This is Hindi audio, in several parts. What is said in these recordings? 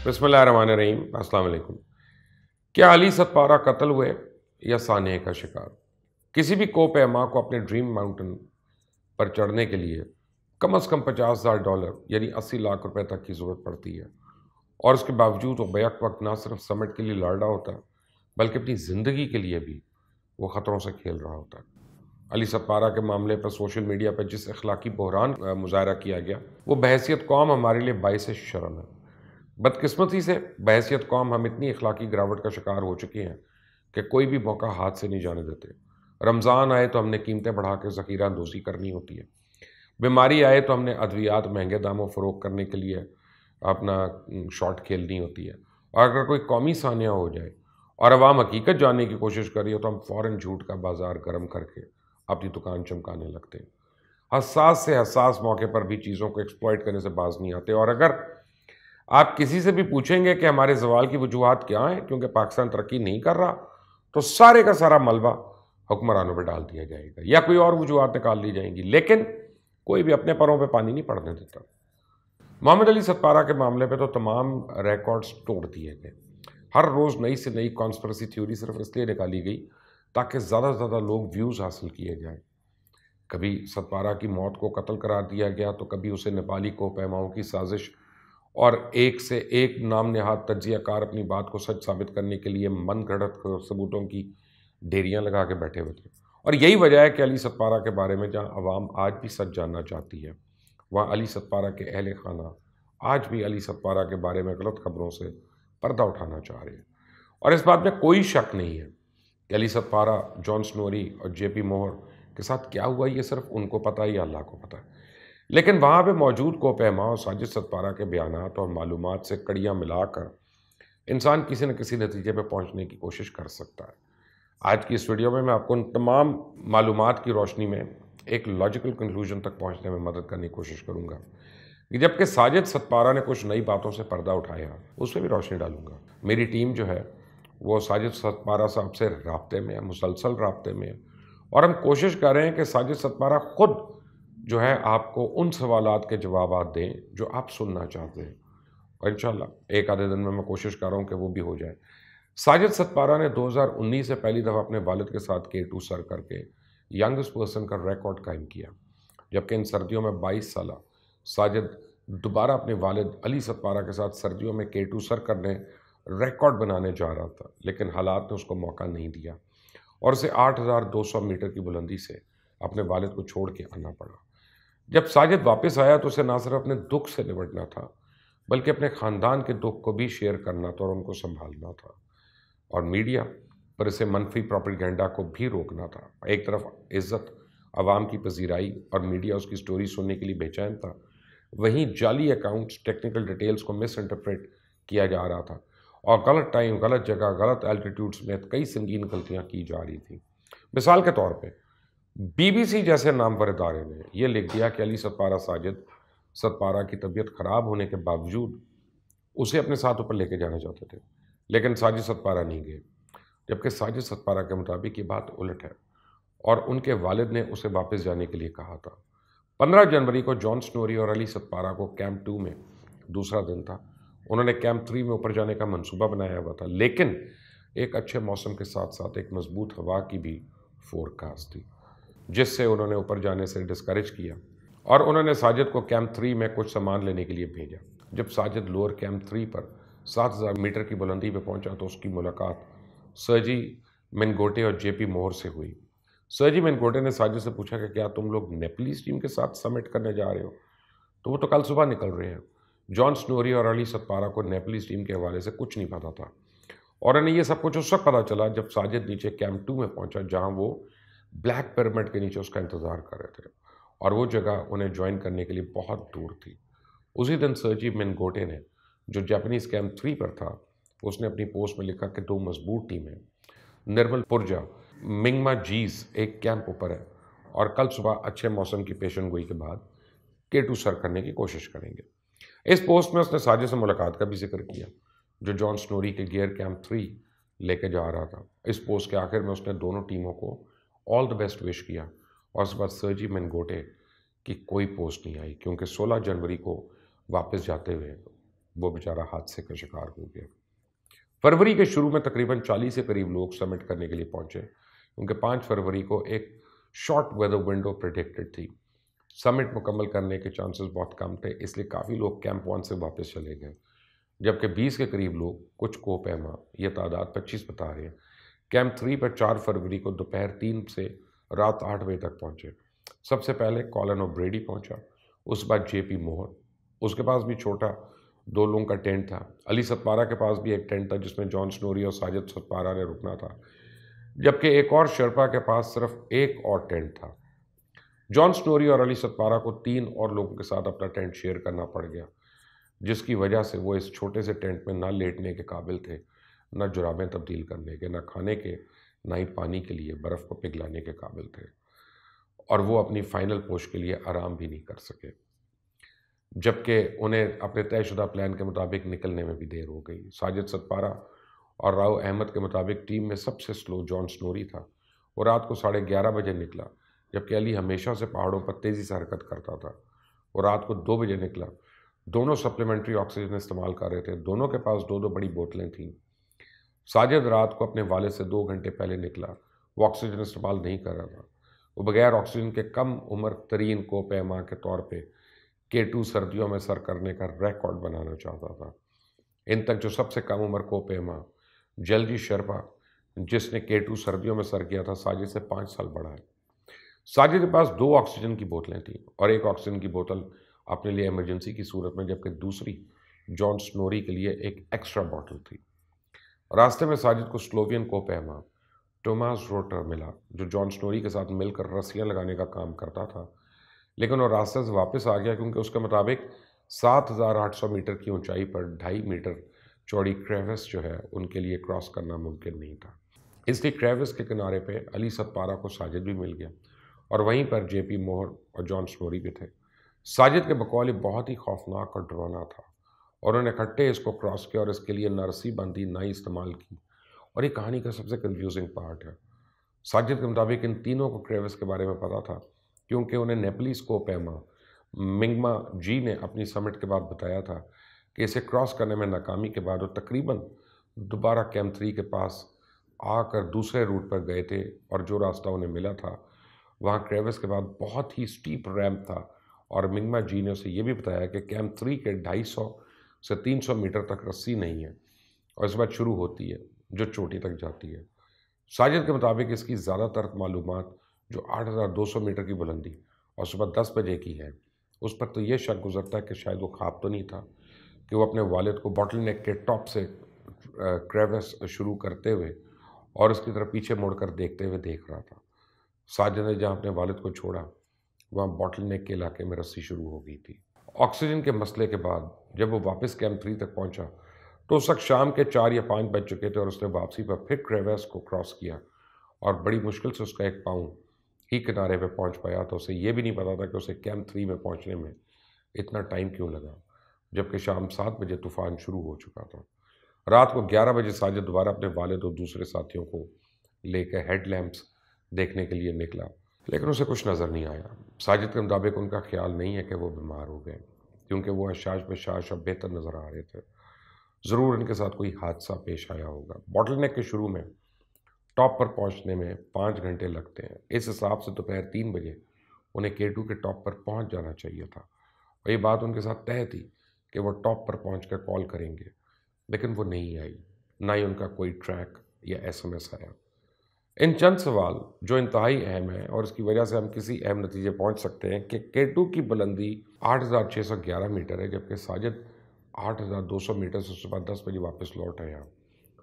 बिस्मिल्लाहिर्रहमानिर्रहीम, अस्सलाम वालेकुम। क्या अली सतपारा कत्ल हुए या सानिया का शिकार? किसी भी कोपैमा को अपने ड्रीम माउंटेन पर चढ़ने के लिए कम से कम $50,000 यानी 80 लाख रुपए तक की ज़रूरत पड़ती है, और उसके बावजूद वो बैक वक्त ना सिर्फ समिट के लिए लड़ रहा होता है, बल्कि अपनी ज़िंदगी के लिए भी वो ख़तरों से खेल रहा होता है। अली सतपारा के मामले पर सोशल मीडिया पर जिस अखलाकी बहरान का मुजाहरा किया गया, वो बहैसियत कौम हमारे लिए बाइस शर्म है। बदकिस्मती से बहैसियत कौम हम इतनी अखलाकी गिरावट का शिकार हो चुके हैं कि कोई भी मौका हाथ से नहीं जाने देते। रमज़ान आए तो हमने कीमतें बढ़ा के ज़ख़ीरा अंदोज़ी करनी होती है। बीमारी आए तो हमने अद्वियात महंगे दामों फ़रोख्त करने के लिए अपना शॉट खेलनी होती है। और अगर कोई कौमी सानिया हो जाए और अवाम हकीकत जानने की कोशिश कर रही हो तो हम फ़ौरन झूठ का बाज़ार गर्म करके अपनी दुकान चमकाने लगते हैं। हसास से हसास मौके पर भी चीज़ों को एक्सप्लॉइट करने से बाज नहीं आते। और अगर आप किसी से भी पूछेंगे कि हमारे सवाल की वजूहात क्या हैं, क्योंकि पाकिस्तान तरक्की नहीं कर रहा, तो सारे का सारा मलबा हुक्मरानों पर डाल दिया जाएगा या कोई और वजूहात निकाल ली जाएंगी, लेकिन कोई भी अपने पैरों पे पानी नहीं पड़ने देता। मोहम्मद अली सतपारा के मामले पे तो तमाम रिकॉर्ड्स तोड़ दिए गए। हर रोज़ नई से नई कॉन्स्पिरेसी थ्योरी सिर्फ इसलिए निकाली गई ताकि ज़्यादा से ज़्यादा लोग व्यूज़ हासिल किए जाएं। कभी सतपारा की मौत को कत्ल करार दिया गया, तो कभी उसे नेपाली कोपैमाओं की साजिश और एक से एक नाम नहाद तज्जियाकार अपनी बात को सच साबित करने के लिए मन घड़त सबूतों की ढेरियां लगा के बैठे हुए थे। और यही वजह है कि अली सतपारा के बारे में जहां अवाम आज भी सच जानना चाहती है, वहाँ अली सतपारा के अहल खाना आज भी अली सतपारा के बारे में गलत खबरों से पर्दा उठाना चाह रहे हैं। और इस बात में कोई शक नहीं है कि अली सतपारा, जॉन स्नोरी और जेपी मोहर के साथ क्या हुआ, ये सिर्फ उनको पता है या अल्लाह को पता है। लेकिन वहाँ पे मौजूद कोपैमा और साजिद सतपारा के बयानात और मालूमात से कड़ियाँ मिलाकर इंसान किसी न किसी नतीजे पर पहुँचने की कोशिश कर सकता है। आज की इस वीडियो में मैं आपको उन तमाम मालूमात की रोशनी में एक लॉजिकल कंक्लूजन तक पहुँचने में मदद करने की कोशिश करूँगा कि जबकि साजिद सतपारा ने कुछ नई बातों से पर्दा उठाया, उस पर भी रोशनी डालूंगा। मेरी टीम जो है वो साजिद सतपारा साहब से राब्ते में है, मुसलसल राब्ते में है, और हम कोशिश कर रहे हैं कि साजिद सतपारा खुद जो है आपको उन सवालात के जवाब दें जो आप सुनना चाहते हैं। और इंशाल्लाह एक आधे दिन में मैं कोशिश कर रहा हूँ कि वो भी हो जाए। साजिद सतपारा ने 2019 से पहली दफ़ा अपने वालिद के साथ K2 सर करके यंगेस्ट पर्सन का रिकॉर्ड कायम किया, जबकि इन सर्दियों में 22 साल साजिद दोबारा अपने वालिद अली सतपारा के साथ सर्दियों में K2 सर करने रिकॉर्ड बनाने जा रहा था, लेकिन हालात ने उसको मौका नहीं दिया और उसे 8,200 मीटर की बुलंदी से अपने वालिद को छोड़ के आना पड़ा। जब साजिद वापस आया तो उसे ना सिर्फ अपने दुख से निपटना था, बल्कि अपने ख़ानदान के दुख को भी शेयर करना था और उनको संभालना था, और मीडिया पर इसे मनफी प्रोपेगेंडा को भी रोकना था। एक तरफ इज़्ज़त, आवाम की पजीराई और मीडिया उसकी स्टोरी सुनने के लिए बेचैन था, वहीं जाली अकाउंट्स, टेक्निकल डिटेल्स को मिस इंटरप्रेट किया जा रहा था और गलत टाइम, गलत जगह, गलत एल्टीट्यूड समेत कई संगीन गलतियाँ की जा रही थी। मिसाल के तौर पर BBC जैसे नामवर इदारे ने यह लिख दिया कि अली सतपारा साजिद सतपारा की तबीयत ख़राब होने के बावजूद उसे अपने साथ ऊपर लेके जाना चाहते थे, लेकिन साजिद सतपारा नहीं गए। जबकि साजिद सतपारा के मुताबिक ये बात उलट है और उनके वालिद ने उसे वापस जाने के लिए कहा था। 15 जनवरी को जॉन स्नोरी और अली सतपारा को कैंप 2 में दूसरा दिन था। उन्होंने कैंप 3 में ऊपर जाने का मंसूबा बनाया हुआ था, लेकिन एक अच्छे मौसम के साथ साथ एक मजबूत हवा की भी फोरकास्ट थी, जिससे उन्होंने ऊपर जाने से डिस्करेज किया और उन्होंने साजिद को कैंप 3 में कुछ सामान लेने के लिए भेजा। जब साजिद लोअर कैंप 3 पर 7,000 मीटर की बुलंदी पर पहुंचा तो उसकी मुलाकात सर्जी मेनगोटे और जेपी मोहर से हुई। सर्जी मेनगोटे ने साजिद से पूछा कि क्या तुम लोग नेपलीज टीम के साथ समिट करने जा रहे हो? तो वो तो कल सुबह निकल रहे हैं। जॉन स्नोरी और अली सतपारा को नेपलीज टीम के हवाले से कुछ नहीं पता था और उन्हें यह सब कुछ उस वक्त पता चला जब साजिद नीचे कैंप 2 में पहुंचा, जहां वो ब्लैक पिरामिड के नीचे उसका इंतज़ार कर रहे थे और वो जगह उन्हें ज्वाइन करने के लिए बहुत दूर थी। उसी दिन सर्जी मेनगोटे ने, जो जापानीज़ कैंप 3 पर था, उसने अपनी पोस्ट में लिखा कि 2 मजबूत टीमें, निर्मल पुरजा, मिंगमा जीज एक कैंप ऊपर है और कल सुबह अच्छे मौसम की पेशनगोई के बाद K2 सर करने की कोशिश करेंगे। इस पोस्ट में उसने साजिद से मुलाकात का भी जिक्र किया, जो जॉन स्नोरी के गियर कैंप 3 लेके जा रहा था। इस पोस्ट के आखिर में उसने दोनों टीमों को ऑल द बेस्ट विश किया और उसके बाद सर्जी मेनगोटे की कोई पोस्ट नहीं आई, क्योंकि 16 जनवरी को वापस जाते हुए वो बेचारा हादसे का शिकार हो गया। फरवरी के शुरू में तकरीबन 40 के करीब लोग समिट करने के लिए पहुंचे, क्योंकि 5 फरवरी को एक शॉर्ट वेदर विंडो प्रेडिक्टेड थी। समिट मुकम्मल करने के चांसेस बहुत कम थे, इसलिए काफ़ी लोग कैंप 1 से वापस चले गए, जबकि 20 के करीब लोग, कुछ कोपैमा, ये तादाद 25 बता रहे हैं, कैंप 3 पर 4 फरवरी को दोपहर 3 से रात 8 बजे तक पहुंचे। सबसे पहले कॉलन ओब्रेडी पहुंचा, उस बाद जेपी मोहर, उसके पास भी छोटा 2 लोगों का टेंट था। अली सतपारा के पास भी एक टेंट था जिसमें जॉन स्नोरी और साजिद सतपारा ने रुकना था, जबकि एक और शेरपा के पास सिर्फ एक और टेंट था। जॉन स्नोरी और अली सतपारा को 3 और लोगों के साथ अपना टेंट शेयर करना पड़ गया, जिसकी वजह से वो इस छोटे से टेंट में ना लेटने के काबिल थे, ना जुराबें तब्दील करने के, ना खाने के, ना ही पानी के लिए बर्फ़ को पिघलाने के काबिल थे, और वो अपनी फाइनल पोश के लिए आराम भी नहीं कर सके, जबकि उन्हें अपने तयशुदा प्लान के मुताबिक निकलने में भी देर हो गई। साजिद सतपारा और राव अहमद के मुताबिक टीम में सबसे स्लो जॉन स्नोरी था। वो रात को 11:30 बजे निकला, जबकि अली हमेशा से पहाड़ों पर तेज़ी से हरकत करता था। वो रात को 2 बजे निकला। दोनों सप्लीमेंट्री ऑक्सीजन इस्तेमाल कर रहे थे, दोनों के पास 2-2 बड़ी बोतलें थीं। साजिद रात को अपने वालिद से 2 घंटे पहले निकला, वो ऑक्सीजन इस्तेमाल नहीं कर रहा था। वो बगैर ऑक्सीजन के कम उम्र तरीन कोपैमा के तौर पे K2 सर्दियों में सर करने का रिकॉर्ड बनाना चाहता था। इन तक जो सबसे कम उम्र कोपैमा जल्दी शेरपा, जिसने K2 सर्दियों में सर किया था, साजिद से 5 साल बड़ा है। साजिद के पास 2 ऑक्सीजन की बोतलें थीं और एक ऑक्सीजन की बोतल अपने लिए इमरजेंसी की सूरत में, जबकि दूसरी जॉन स्नोरी के लिए एक एक्स्ट्रा बॉटल थी। रास्ते में साजिद को स्लोवियन कोपैमा टोमास रोटर मिला, जो जॉन स्नोरी के साथ मिलकर रस्सियां लगाने का काम करता था, लेकिन वो रास्ते से वापस आ गया क्योंकि उसके मुताबिक 7,800 मीटर की ऊंचाई पर 2.5 मीटर चौड़ी क्रेविस जो है उनके लिए क्रॉस करना मुमकिन नहीं था। इसलिए क्रेविस के किनारे पे अली सतपारा को साजिद भी मिल गया, और वहीं पर जेपी मोहर और जॉन स्नोरी भी थे। साजिद के बकौल बहुत ही खौफनाक और डरावना था, और उन्होंने इकट्ठे इसको क्रॉस किया और इसके लिए ना रस्सी बंदी ना ही इस्तेमाल की। और ये कहानी का सबसे कंफ्यूजिंग पार्ट है। साजिद के मुताबिक इन तीनों को क्रेविस के बारे में पता था, क्योंकि उन्हें नेपलीस कोपैमा मिंगमा जी ने अपनी समिट के बाद बताया था कि इसे क्रॉस करने में नाकामी के बाद वो तकरीबन दोबारा कैंप 3 के पास आकर दूसरे रूट पर गए थे, और जो रास्ता उन्हें मिला था वहाँ क्रेविस के बाद बहुत ही स्टीप रैंप था, और मिंगमा जी ने उसे ये भी बताया कि कैंप 3 के 250 से 300 मीटर तक रस्सी नहीं है, और इस बात शुरू होती है जो चोटी तक जाती है। साजिद के मुताबिक इसकी ज़्यादातर मालूमात जो 8,200 मीटर की बुलंदी और सुबह 10 बजे की है, उस पर तो ये शक गुजरता है कि शायद वो ख्वाब तो नहीं था कि वो अपने वालिद को बॉटल नेक के टॉप से क्रेविस शुरू करते हुए और उसकी तरफ पीछे मुड़कर देखते हुए देख रहा था। साजिद ने जहाँ अपने वालिद को छोड़ा, वहाँ बॉटल नेक के इलाके में रस्सी शुरू हो गई थी। ऑक्सीजन के मसले के बाद जब वो वापस कैंप 3 तक पहुँचा तो उस वक्त शाम के 4 या 5 बज चुके थे, और उसने वापसी पर फिर क्रेविस को क्रॉस किया, और बड़ी मुश्किल से उसका एक पाँव ही किनारे पे पहुंच पाया। तो उसे ये भी नहीं पता था कि उसे कैंप 3 में पहुंचने में इतना टाइम क्यों लगा, जबकि शाम 7 बजे तूफान शुरू हो चुका था। रात को 11 बजे साजिद दोबारा अपने वालिद और दूसरे साथियों को लेकर हेडलैम्प्स देखने के लिए निकला, लेकिन उसे कुछ नज़र नहीं आया। साजिद के मुताबिक उनका ख्याल नहीं है कि वो बीमार हो गए, क्योंकि वो हशाश बशाश अब बेहतर नज़र आ रहे थे। ज़रूर इनके साथ कोई हादसा पेश आया होगा। बॉटल नेक के शुरू में टॉप पर पहुंचने में 5 घंटे लगते हैं। इस हिसाब से दोपहर 3 बजे उन्हें K2 के टॉप पर पहुंच जाना चाहिए था, और ये बात उनके साथ तय थी कि वो टॉप पर पहुंचकर कॉल करेंगे, लेकिन वो नहीं आई, ना ही उनका कोई ट्रैक या SMS आया। इन चंद सवाल जो इंतहाई अहम है, और इसकी वजह से हम किसी अहम नतीजे पहुंच सकते हैं कि K2 की बुलंदी 8,611 मीटर है, जबकि साजिद 8,200 मीटर से सुबह 10 बजे वापस लौट आया,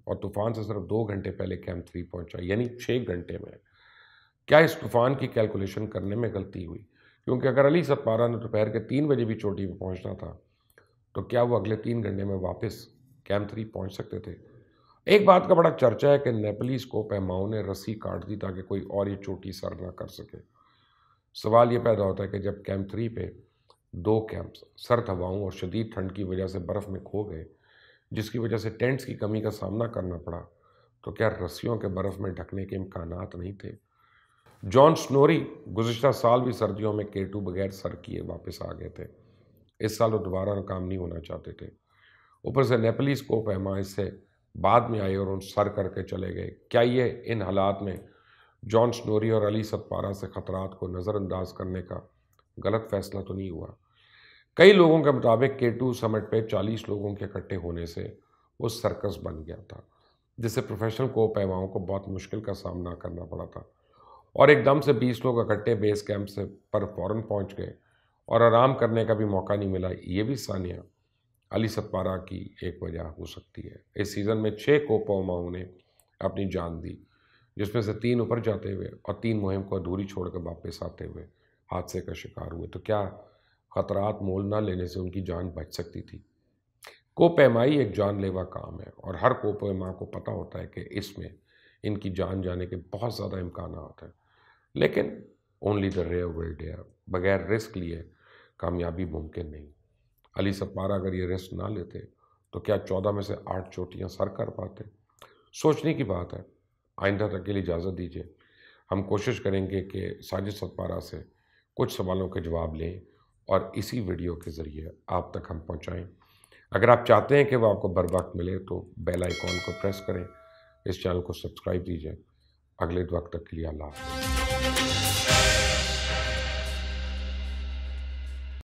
और तूफान से सिर्फ 2 घंटे पहले कैंप 3 पहुंचा, यानी 6 घंटे में। क्या इस तूफान की कैलकुलेशन करने में गलती हुई? क्योंकि अगर अली सतपारा ने दोपहर के 3 बजे भी चोटी पर पहुंचना था, तो क्या वो अगले 3 घंटे में वापस कैंप 3 पहुंच सकते थे? एक बात का बड़ा चर्चा है कि नेपलीस कोपैमाओं ने रस्सी काट दी ताकि कोई और ये चोटी सर ना कर सके। सवाल ये पैदा होता है कि जब कैंप 3 पे 2 कैंप्स सर्द हवाओं और शदीद ठंड की वजह से बर्फ़ में खो गए, जिसकी वजह से टेंट्स की कमी का सामना करना पड़ा, तो क्या रस्सियों के बर्फ़ में ढकने के इम्कानात नहीं थे? जॉन स्नोरी गुज़िश्ता साल भी सर्दियों में K2 बगैर सर किए वापस आ गए थे। इस साल वो दोबारा नाकाम नहीं होना चाहते थे। ऊपर से नेपलीज को पैमा इससे बाद में आए और उन सर करके चले गए। क्या ये इन हालात में जॉन स्नोरी और अली सतपारा से खतरात को नज़रअंदाज करने का गलत फैसला तो नहीं हुआ? कई लोगों के मुताबिक K2 समिट पे 40 लोगों के इकट्ठे होने से वो सर्कस बन गया था, जिससे प्रोफेशनल को पैमाओं को बहुत मुश्किल का सामना करना पड़ा था। और एकदम से 20 लोग इकट्ठे बेस कैंप से पर फौरन पहुंच गए और आराम करने का भी मौका नहीं मिला। ये भी सानिया अली सतपारा की एक वजह हो सकती है। इस सीज़न में 6 कोपमाओं ने अपनी जान दी, जिसमें से 3 ऊपर जाते हुए और 3 मुहिम को अधूरी छोड़कर वापस आते हुए हादसे का शिकार हुए। तो क्या खतरात मोल ना लेने से उनकी जान बच सकती थी? कोपैमाई एक जानलेवा काम है और हर कोपैमा को पता होता है कि इसमें इनकी जान जाने के बहुत ज़्यादा इम्कान हैं, लेकिन only the rare will dare. बगैर रिस्क लिए कामयाबी मुमकिन नहीं। अली सतपारा अगर ये रिस्क ना लेते तो क्या 14 में से 8 चोटियाँ सर कर पाते? सोचने की बात है। आइंदा तक के लिए इजाज़त दीजिए। हम कोशिश करेंगे कि साजिद सतपारा से कुछ सवालों के जवाब लें और इसी वीडियो के ज़रिए आप तक हम पहुँचाएँ। अगर आप चाहते हैं कि वो आपको बर वक्त मिले तो बेल आइकॉन को प्रेस करें, इस चैनल को सब्सक्राइब कीजिए। अगले वक्त तक के लिए अल्लाह हाफ़िज़।